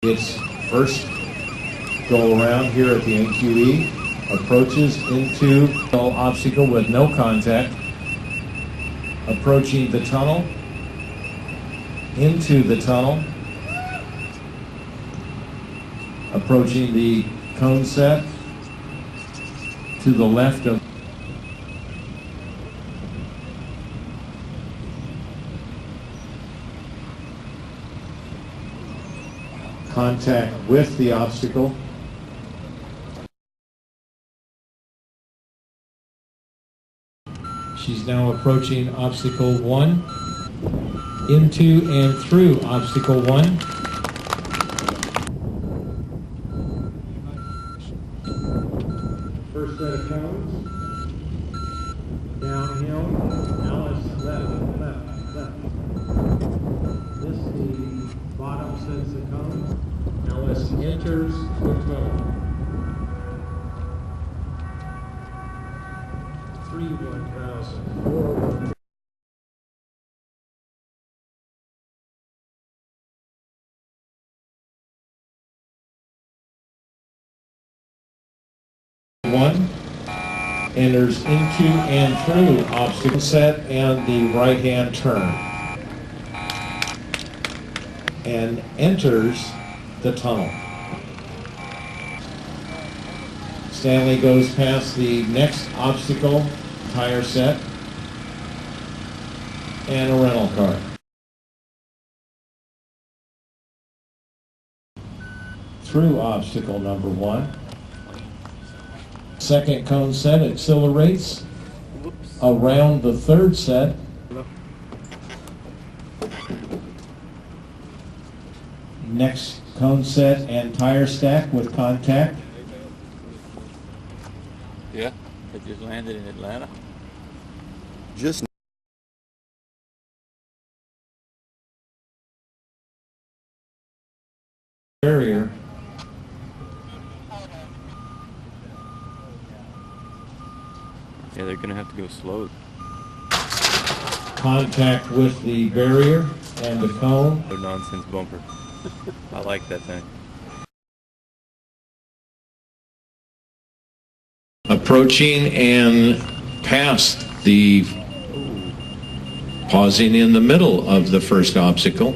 Its first go around here at the NQE, approaches into the obstacle with no contact, approaching the tunnel, into the tunnel, approaching the cone set to the left of contact with the obstacle. She's now approaching obstacle 1, into and through obstacle 1. First set of cones. Downhill. Alice, left. This is the bottom sets of cones. Alice enters the tunnel. 3,1000. 4. One enters into and through obstacle set and the right hand turn, and enters the tunnel. Stanley goes past the next obstacle, tire set, and a rental car. Through obstacle number 1. Second cone set accelerates around the third set. Next cone set and tire stack with contact. Yeah, I just landed in Atlanta. Just barrier. Yeah, they're gonna have to go slow. Contact with the barrier and the cone. No nonsense bumper. I like that thing. Approaching and past the, pausing in the middle of the first obstacle.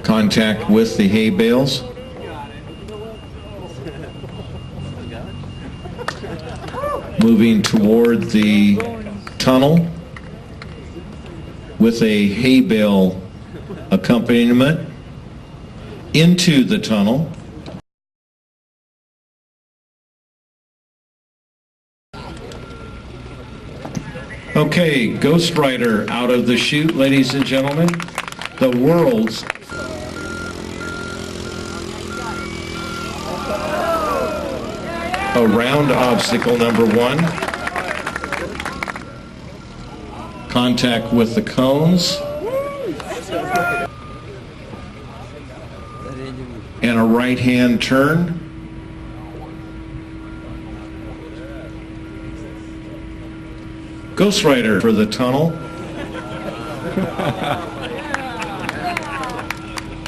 Contact with the hay bales. Moving toward the tunnel with a hay bale accompaniment into the tunnel. Okay, Ghost Rider out of the chute, ladies and gentlemen. The world's around obstacle number 1. Contact with the cones. And a right-hand turn. Ghost Rider for the tunnel.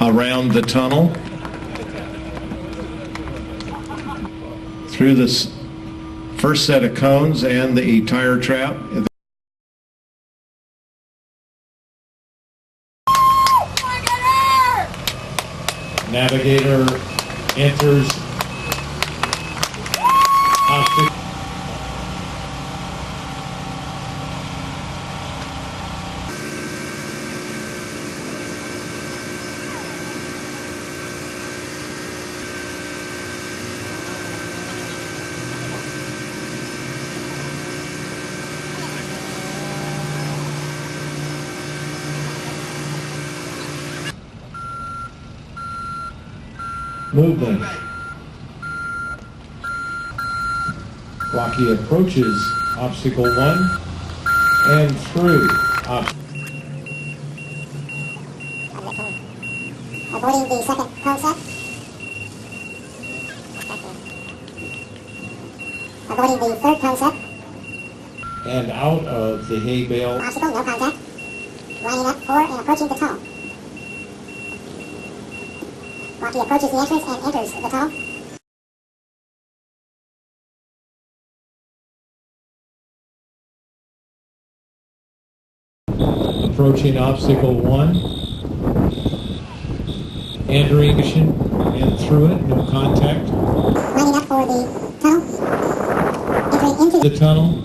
Around the tunnel. Through this first set of cones and the tire trap. Navigator enters obstacle. Movement. Rocky approaches obstacle 1 and through obstacle. Avoiding the second cone set. Avoiding the third cone set. and out of the hay bale. Obstacle, no contact. Lining up for and approaching the tunnel. Rocky approaches the entrance and enters the tunnel. Approaching obstacle 1. Entering and through it, no contact. Lining up for the tunnel. Entering into The tunnel.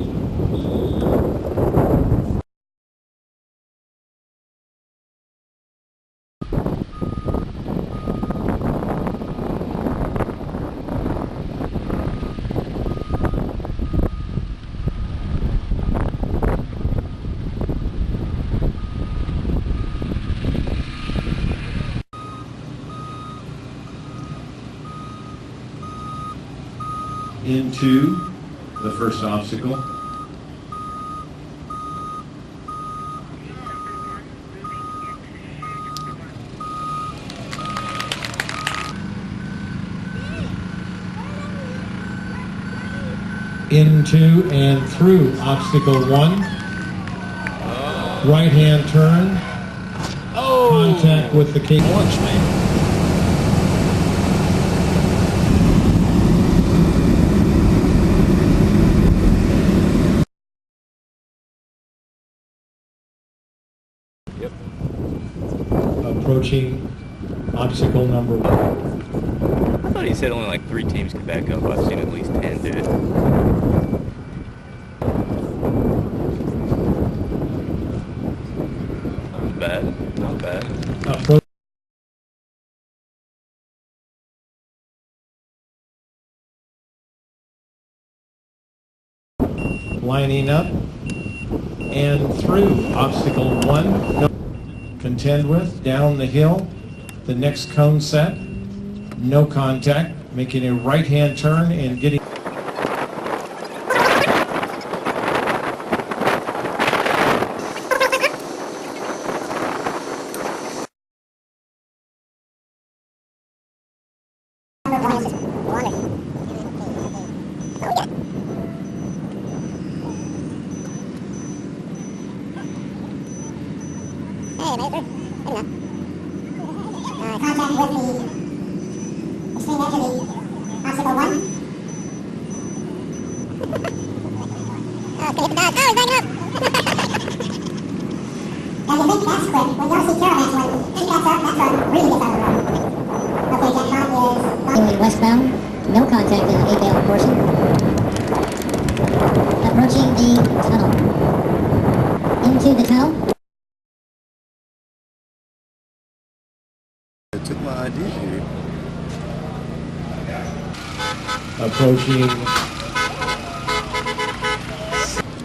Into the first obstacle. Into and through obstacle 1. Right hand turn. Contact with the cable. Lunch, man. Yep. Approaching obstacle number 1. I thought he said only like 3 teams could back up. I've seen at least 10 do it. Not bad. Not bad. Lining up and through obstacle 1. No. Contend with, down the hill, the next cone set, no contact, making a right hand turn and getting Hey, mate, good enough. Contact with the extreme edge of the obstacle 1. Oh, it's gonna hit the dog. Oh, he's backing up! Now, you think that's quick. When y'all see caravans, when think that's a really gets out of the road. Okay, Jackpot is... Continuing westbound, no contact in the hay bale portion. Approaching the tunnel. Into the tunnel. Took my ID here.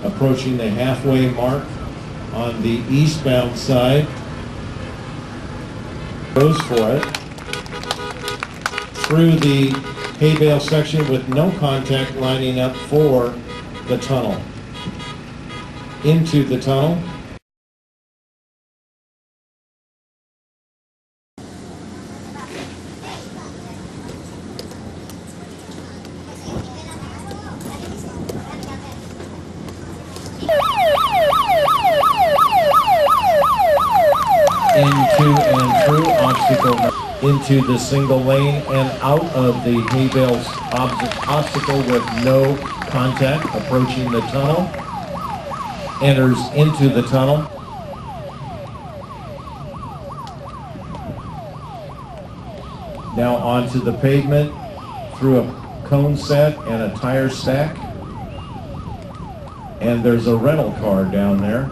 Approaching the halfway mark on the eastbound side. Goes for it. Through the hay bale section with no contact, lining up for the tunnel. Into the tunnel. Into and through obstacle, into the single lane and out of the hay bale's obstacle with no contact, approaching the tunnel, enters into the tunnel. Now onto the pavement, through a cone set and a tire stack. And there's a rental car down there.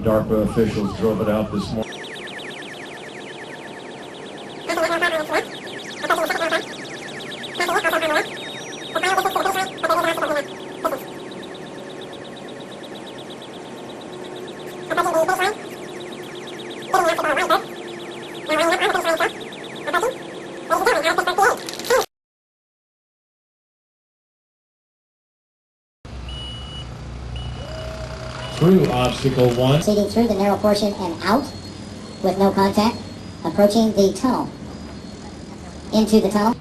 DARPA officials drove it out this morning. Through obstacle 1. Proceeding through the narrow portion and out with no contact, approaching the tunnel. Into the tunnel.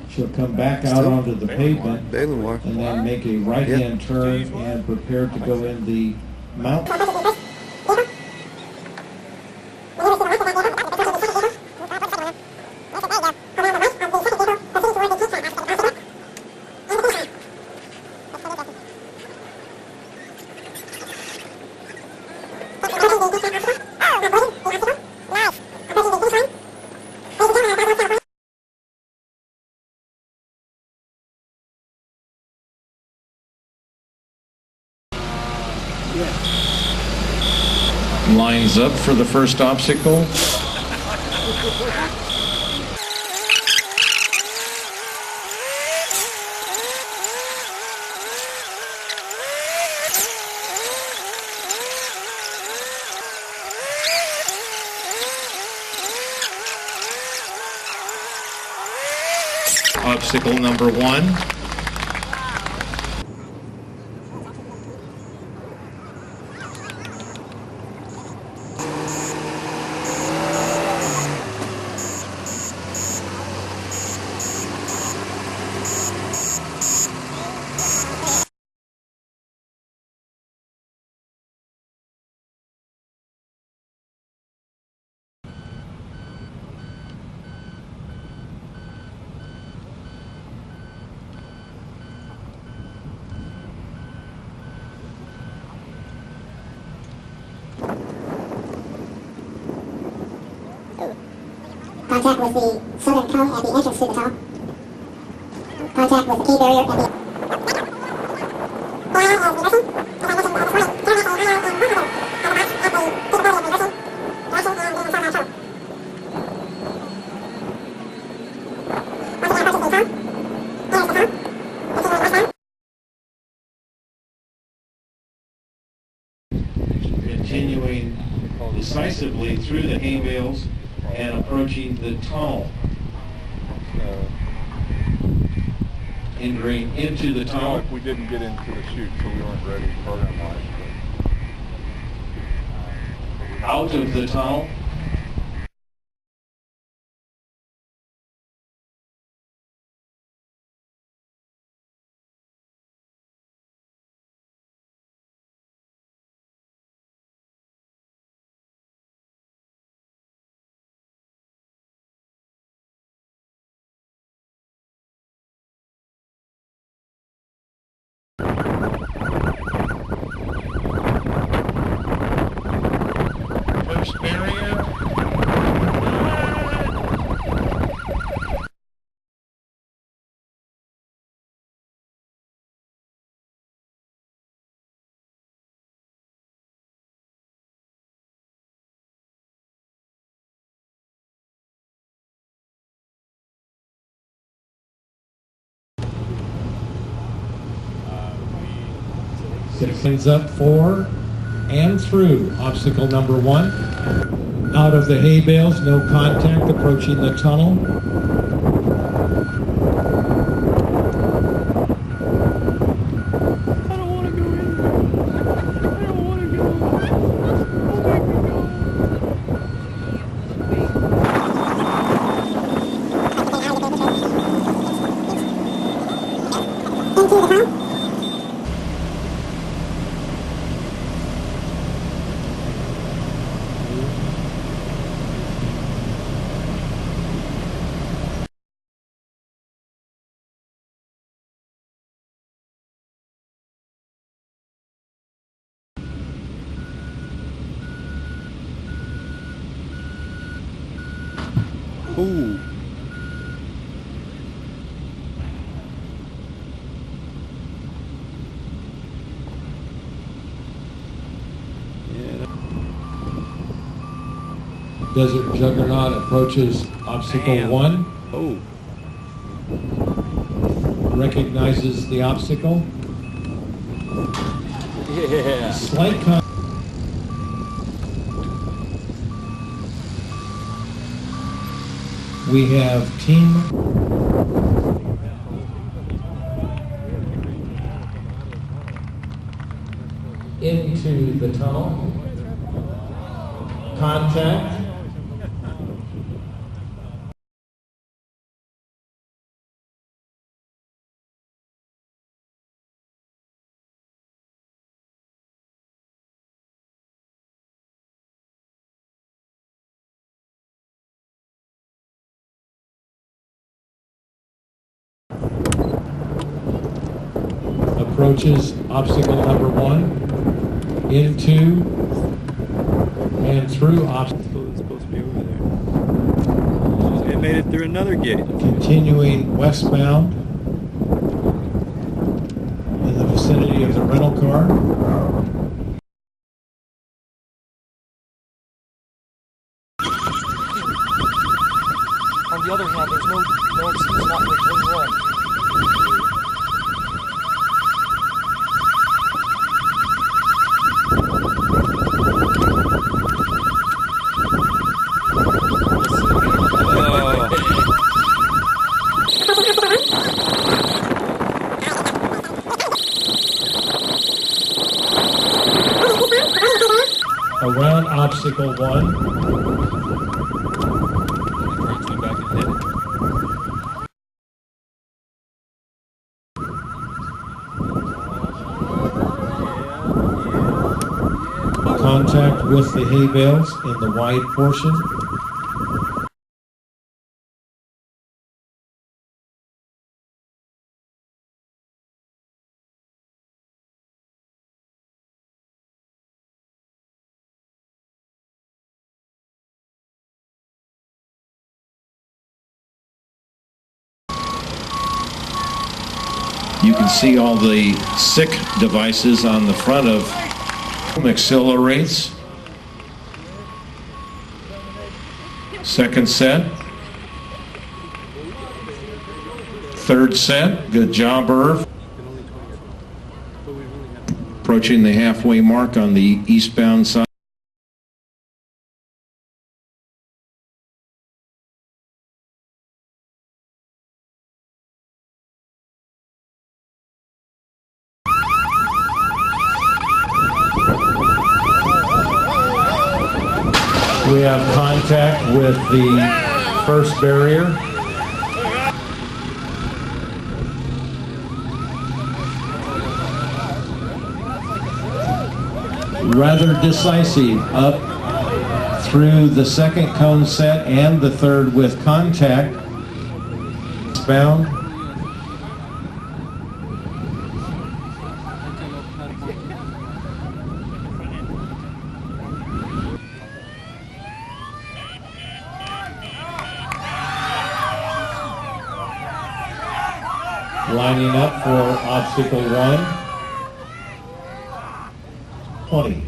She'll come back out onto the pavement Baling wire. and then make a right-hand turn and prepare to go in the mountain. Lines up for the first obstacle. Obstacle number 1. Contact with the southern cone at the entrance to the tunnel. Contact with the key barrier at the... Continuing decisively through the hay bales and approaching the tunnel. Entering into the tunnel. We didn't get into the chute, so we weren't ready program-wise. Out of the tunnel. First barrier. Six up 4 and through obstacle number 1. Out of the hay bales, no contact, approaching the tunnel. I don't want to go in. I don't want to go. Oh my Into the tunnel. Ooh. Desert Juggernaut approaches obstacle Damn. 1. Oh. Recognizes the obstacle. Yeah. Slight we have team into the tunnel. Contact. approaches obstacle number 1, into and through obstacle. It's supposed to be over there. It made it through another gate. Continuing westbound in the vicinity of the rental car. On the other hand, there's no excuse not to return one. Around obstacle 1. Contact with the hay bales in the wide portion. You can see all the SICK devices on the front of accelerates. Second set. Third set. Good job, Irv. Approaching the halfway mark on the eastbound side. We have contact with the first barrier. Rather decisive up through the second cone set and the third with contact. Bound. Lining up for obstacle 1. 20.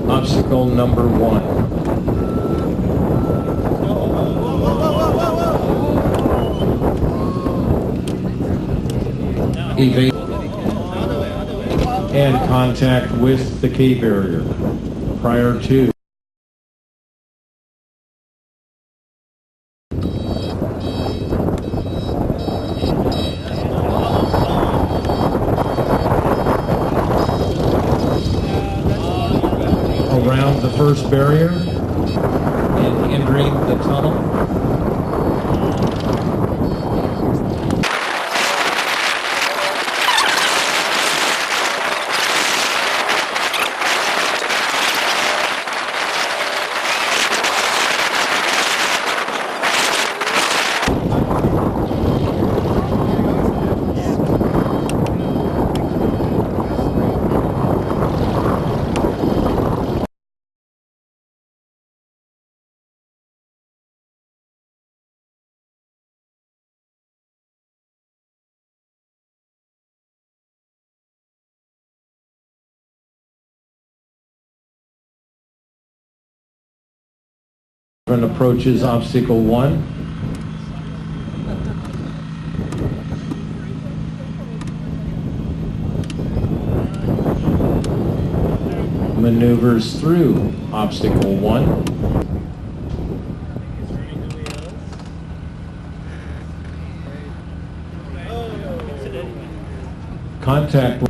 Obstacle number 1. Evade and contact with the K barrier prior to. Around the first barrier and entering the tunnel. Approaches obstacle 1. Maneuvers through obstacle 1. Contact.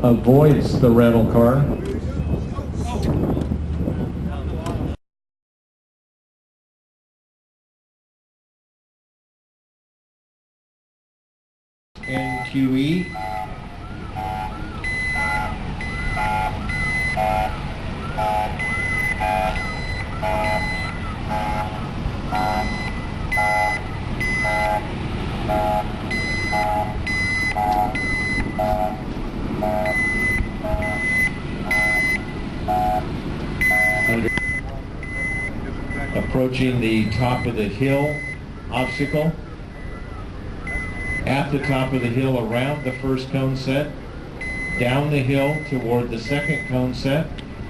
Avoids the rental car. NQE. Approaching the top of the hill obstacle. At the top of the hill around the first cone set. Down the hill toward the second cone set.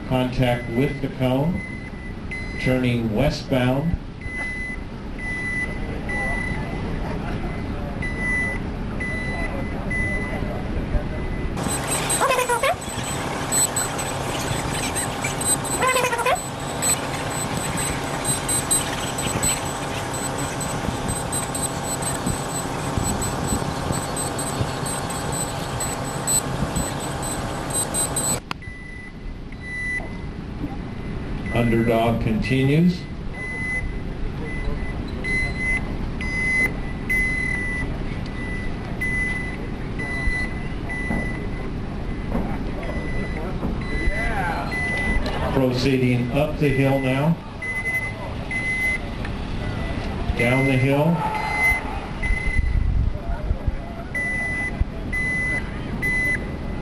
Contact with the cone. Turning westbound. Underdog continues. Proceeding up the hill now. Down the hill.